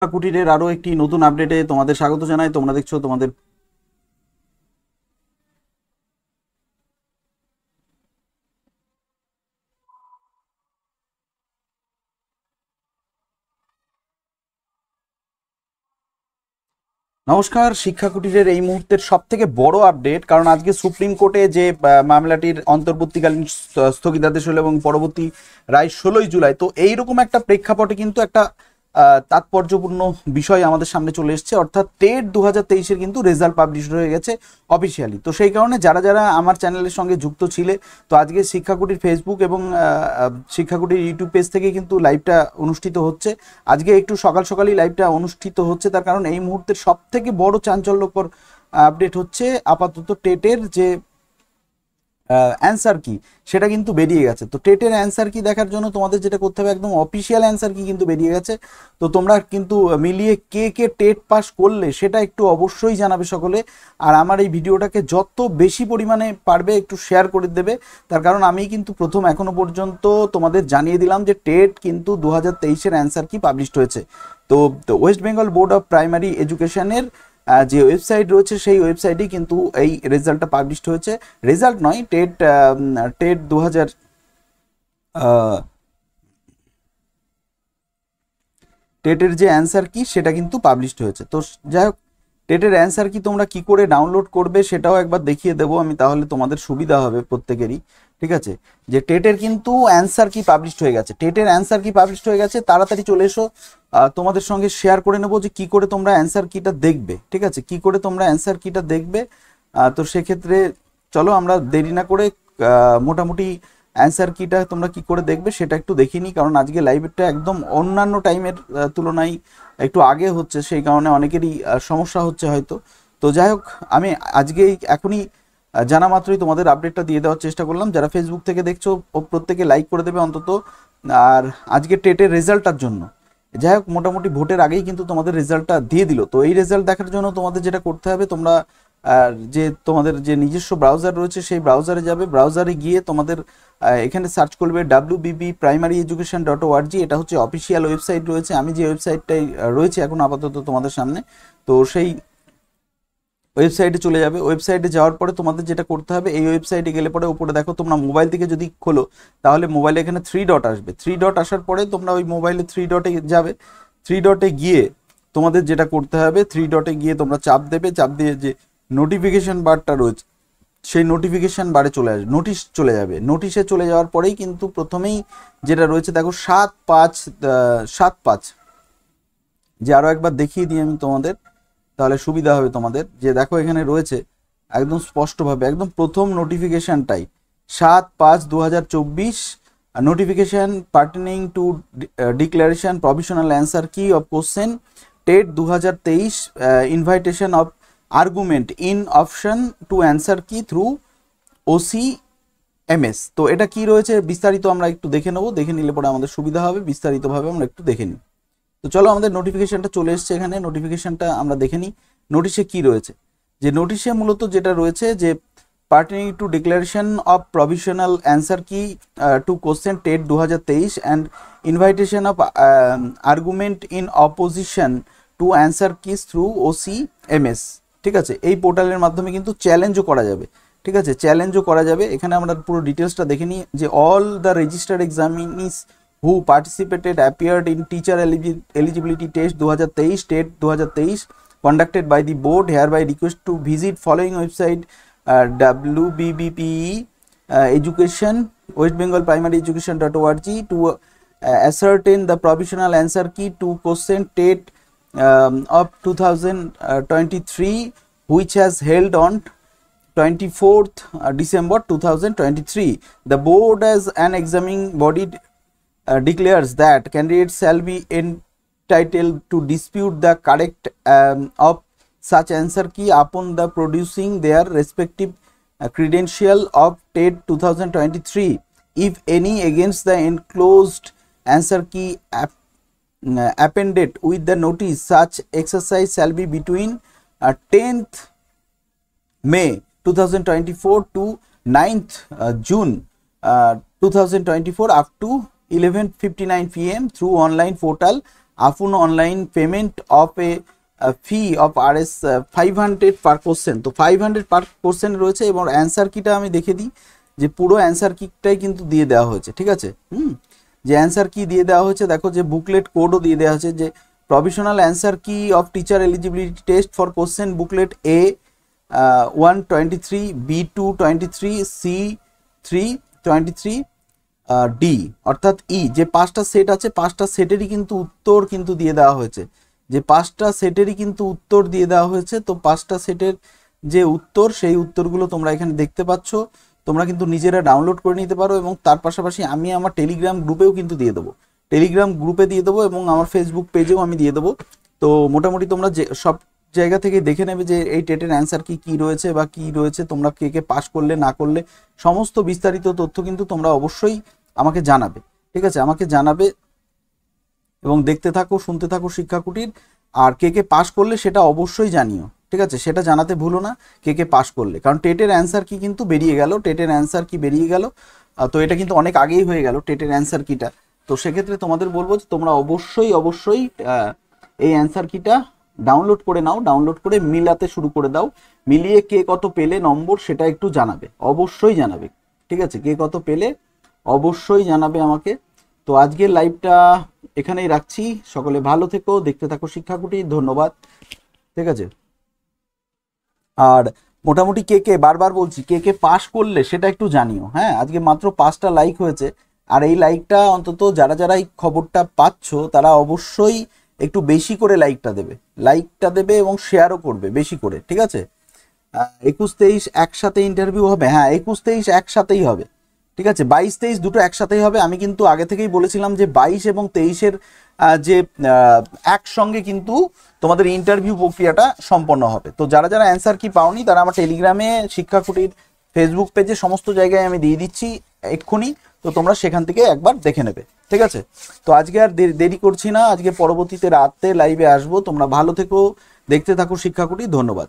কুটিরের আরো একটি নতুন আপডেটে তোমাদের স্বাগত জানাই। তোমরা দেখছো তোমাদের নমস্কার। শিক্ষা কুটিরের এই মুহূর্তের সব থেকে বড় আপডেট, কারণ আজকে সুপ্রিম কোর্টে যে মামলাটির অন্তর্বর্তীকালীন স্থগিতাদেশ হলো এবং পরবর্তী রায় 16 জুলাই। তো এইরকম একটা প্রেক্ষাপটে কিন্তু একটা তাৎপর্যপূর্ণ বিষয় আমাদের সামনে চলে এসেছে, অর্থাৎ টেট 2023-এর কিন্তু রেজাল্ট পাবলিশ হয়ে গেছে অফিসিয়ালি। তো সেই কারণে যারা যারা আমার চ্যানেলের সঙ্গে যুক্ত ছিলে, তো আজকে শিক্ষাকুটির ফেসবুক এবং শিক্ষাকুটির ইউটিউব পেজ থেকে কিন্তু লাইভটা অনুষ্ঠিত হচ্ছে। আজকে একটু সকাল সকালই লাইভটা অনুষ্ঠিত হচ্ছে, তার কারণ এই মুহূর্তের সব থেকে বড় চাঞ্চল্যকর আপডেট হচ্ছে আপাতত টেটের যে অ্যান্সার কি সেটা কিন্তু বেরিয়ে গেছে। তো টেটের অ্যান্সার কি দেখার জন্য তোমাদের যেটা করতে হবে, একদম অফিসিয়াল অ্যান্সার কি কিন্তু বেরিয়ে গেছে। তো তোমরা কিন্তু মিলিয়ে কে কে টেট পাস করলে সেটা একটু অবশ্যই জানাবে সকলে। আর আমার এই ভিডিওটাকে যত বেশি পরিমাণে পারবে একটু শেয়ার করে দেবে, তার কারণ আমি কিন্তু প্রথম এখনো পর্যন্ত তোমাদের জানিয়ে দিলাম যে টেট কিন্তু 2023-এর অ্যান্সার কি পাবলিশড হয়েছে। তো West Bengal board of primary এডুকেশনের যে ওয়েবসাইট রয়েছে সেই ওয়েবসাইটে কিন্তু এই রেজাল্টটা পাবলিশড হয়েছে। রেজাল্ট নয়, টেট টেট 2000 টেটের যে অ্যান্সার কি সেটা কিন্তু পাবলিশড হয়েছে। তো যাই হোক, টেটের অ্যান্সার কি তোমরা কি করে ডাউনলোড করবে সেটাও একবার দেখিয়ে দেবো আমি, তাহলে তোমাদের সুবিধা হবে প্রত্যেকেরই। ঠিক আছে, যে টেটের কিন্তু অ্যান্সার কি পাবলিশড হয়ে গেছে, টেটের অ্যান্সার কি পাবলিশড হয়ে গেছে। তাড়াতাড়ি চলে এসো, তোমাদের সঙ্গে শেয়ার করে নেবো যে কি করে তোমরা অ্যান্সার কিটা দেখবে। ঠিক আছে, কি করে তোমরা অ্যান্সার কিটা দেখবে। তো সেক্ষেত্রে চলো আমরা দেরি না করে মোটামুটি অ্যান্সার কিটা তোমরা কি করে দেখবে সেটা একটু দেখিনি, কারণ আজকে লাইভটা একদম অন্যান্য টাইমের তুলনায় একটু আগে হচ্ছে, সেই কারণে অনেকেরই সমস্যা হচ্ছে হয়তো। তো যাই হোক, আমি আজকেই এখনই জানা মাত্রই তোমাদের আপডেটটা দিয়ে দেওয়ার চেষ্টা করলাম। যারা ফেসবুক থেকে দেখছো ও প্রত্যেকে লাইক করে দেবে অন্তত। আর আজকে টেটের রেজাল্টটার জন্য, যাই হোক, মোটামুটি ভোটের আগেই কিন্তু তোমাদের রেজাল্টটা দিয়ে দিল। তো এই রেজাল্ট দেখার জন্য তোমাদের যেটা করতে হবে, তোমরা যে তোমাদের যে নিজস্ব ব্রাউজার রয়েছে সেই ব্রাউজারে যাবে। ব্রাউজারে গিয়ে তোমাদের এখানে সার্চ করবে wbbprimaryeducation.org। এটা হচ্ছে অফিসিয়াল ওয়েবসাইট রয়েছে, আমি যে ওয়েবসাইটটাই রয়েছে এখন আপাতত তোমাদের সামনে। তো সেই ওয়েবসাইটে চলে যাবে। ওয়েবসাইটে যাওয়ার পরে তোমাদের যেটা করতে হবে, এই ওয়েবসাইটে গেলে পরে উপরে দেখো, তোমরা মোবাইল থেকে যদি খোলো তাহলে মোবাইলে এখানে 3 ডট আসবে। 3 ডট আসার পরে তোমরা ওই মোবাইলে 3 ডটে যাবে। 3 ডটে গিয়ে তোমাদের যেটা করতে হবে, 3 ডটে গিয়ে তোমরা চাপ দেবে। চাপ দিয়ে যে নোটিফিকেশন বারটা রয়েছে সেই নোটিফিকেশন বারে চলে আসবে, নোটিশ চলে যাবে। নোটিশে চলে যাওয়ার পরেই কিন্তু প্রথমেই যেটা রয়েছে দেখো 7/5, যে আরও একবার দেখিয়ে দিই আমি তোমাদের, তাহলে সুবিধা হবে তোমাদের। যে দেখো এখানে রয়েছে একদম স্পষ্টভাবে, একদম প্রথম নোটিফিকেশানটাই 7/5/2024, notification pertaining to declaration provisional answer key of question TET 2023, invitation of argument in option to answer key through OCMS। তো এটা কি রয়েছে বিস্তারিত আমরা একটু দেখে নেবো, দেখে নিলে পরে আমাদের সুবিধা হবে, বিস্তারিতভাবে আমরা একটু দেখে নিই। তো চলো, আমাদের নোটিফিকেশনটা চলে এসছে এখানে, নোটিফিকেশনটা আমরা দেখে নিই। নোটিশে কি রয়েছে, যে নোটিশে মূলত যেটা রয়েছে যে pertaining to declaration of provisional answer key to question TET 2023 and invitation of argument in opposition to answer keys through OCMS। ঠিক আছে, এই পোর্টালের মাধ্যমে কিন্তু চ্যালেঞ্জও করা যাবে। ঠিক আছে, চ্যালেঞ্জও করা যাবে। এখানে আমরা পুরো ডিটেলসটা দেখে নিই, যে all the registered examinees who participated appeared in teacher eligibility test 2023 state 2023 conducted by the board hereby request to visit following website WBBPE education West Bengal primary education.org to ascertain the provisional answer key to question TET of 2023 which has held on 24th December 2023. The board as an examining body declares that candidates shall be entitled to dispute the correct of such answer key upon the producing their respective credential of TET 2023 if any against the enclosed answer key appended with the notice. Such exercise shall be between 10th May 2024 to 9th June 2024 up to 11:59 PM through online portal আফুন online payment of a fee of RS 500 per question. তো 500 per question রয়েছে এবং answer কিটা আমি দেখে দিই যে পুরো অ্যান্সার কিটাই কিন্তু দিয়ে দেওয়া হয়েছে, ঠিক আছে। যে অ্যান্সার কি দিয়ে দেওয়া হয়েছে দেখো, যে বুকলেট কোডও দিয়ে দেওয়া হয়েছে, যে provisional answer key of teacher eligibility test for question booklet A 123, B2 23, C3 23, D অর্থাৎ ই, যে 5টা সেট আছে 5টা সেটেরই কিন্তু উত্তর কিন্তু দিয়ে দেওয়া হয়েছে, যে 5টা সেটেরই কিন্তু উত্তর দিয়ে দেওয়া হয়েছে। তো 5টা সেটের যে উত্তর, সেই উত্তরগুলো তোমরা এখানে দেখতে পাচ্ছ, তোমরা কিন্তু নিজেরা ডাউনলোড করে নিতে পারো এবং তার পাশাপাশি আমি আমার টেলিগ্রাম গ্রুপেও কিন্তু দিয়ে দেবো, টেলিগ্রাম গ্রুপে দিয়ে দেবো এবং আমার ফেসবুক পেজেও আমি দিয়ে দেবো। তো মোটামুটি তোমরা যে সব জায়গা থেকে দেখে নেবে যে এই টেটের অ্যান্সার কি রয়েছে বা কি রয়েছে, তোমরা কে পাস করলে না করলে সমস্ত বিস্তারিত তথ্য কিন্তু তোমরা অবশ্যই আমাকে জানাবে, ঠিক আছে, আমাকে জানাবে এবং দেখতে থাকো শুনতে থাকো শিক্ষা কুটির। আর কে পাস করলে সেটা অবশ্যই জানিও, ঠিক আছে, সেটা জানাতে ভুলো না কে পাস করলে, কারণ টেটের অ্যান্সার কি কিন্তু বেরিয়ে গেল, টেটের অ্যান্সার কি বেরিয়ে গেল। তো এটা কিন্তু অনেক আগেই হয়ে গেল টেটের অ্যান্সার কিটা। তো সেক্ষেত্রে তোমাদের বলবো যে তোমরা অবশ্যই এই অ্যান্সার কিটা ডাউনলোড করে নাও, ডাউনলোড করে মিলাতে শুরু করে দাও, মিলিয়ে কে কত পেলে নম্বর সেটা একটু জানাবে, অবশ্যই জানাবে, ঠিক আছে, কে কত পেলে অবশ্যই জানাবে আমাকে। তো আজকের লাইভটা এখানেই রাখছি, সকলে ভালো থেকো, দেখতে থাকো শিক্ষাকুটি, ধন্যবাদ, ঠিক আছে। আর মোটামুটি কে বারবার বলছি কে পাস করলে সেটা একটু জানিও, হ্যাঁ, আজকে মাত্র 5টা লাইক হয়েছে, আর এই লাইকটা অন্তত যারা এই খবরটা পাচ্ছ তারা অবশ্যই একটু বেশি করে লাইকটা দেবে এবং শেয়ারও করবে বেশি করে, ঠিক আছে। 21-23 একসাথে ইন্টারভিউ হবে, হ্যাঁ 21-23 একসাথেই হবে, ঠিক আছে, 22-23 দুটো একসাথেই হবে। আমি কিন্তু আগে থেকেই বলেছিলাম যে 22 এবং 23-এর যে একসঙ্গে কিন্তু তোমাদের ইন্টারভিউ প্রক্রিয়াটা সম্পন্ন হবে। তো যারা অ্যান্সার কি পাওনি তারা আমার টেলিগ্রামে, শিক্ষাকুটির ফেসবুক পেজে, সমস্ত জায়গায় আমি দিয়ে দিচ্ছি এক্ষুনি, তো তোমরা সেখান থেকে একবার দেখে নেবে, ঠিক আছে। তো আজকে আর দেরি করছি না, আজকে পরবর্তীতে রাতে লাইভে আসবো, তোমরা ভালো থেকো, দেখতে থাকো শিক্ষাকুটি, ধন্যবাদ।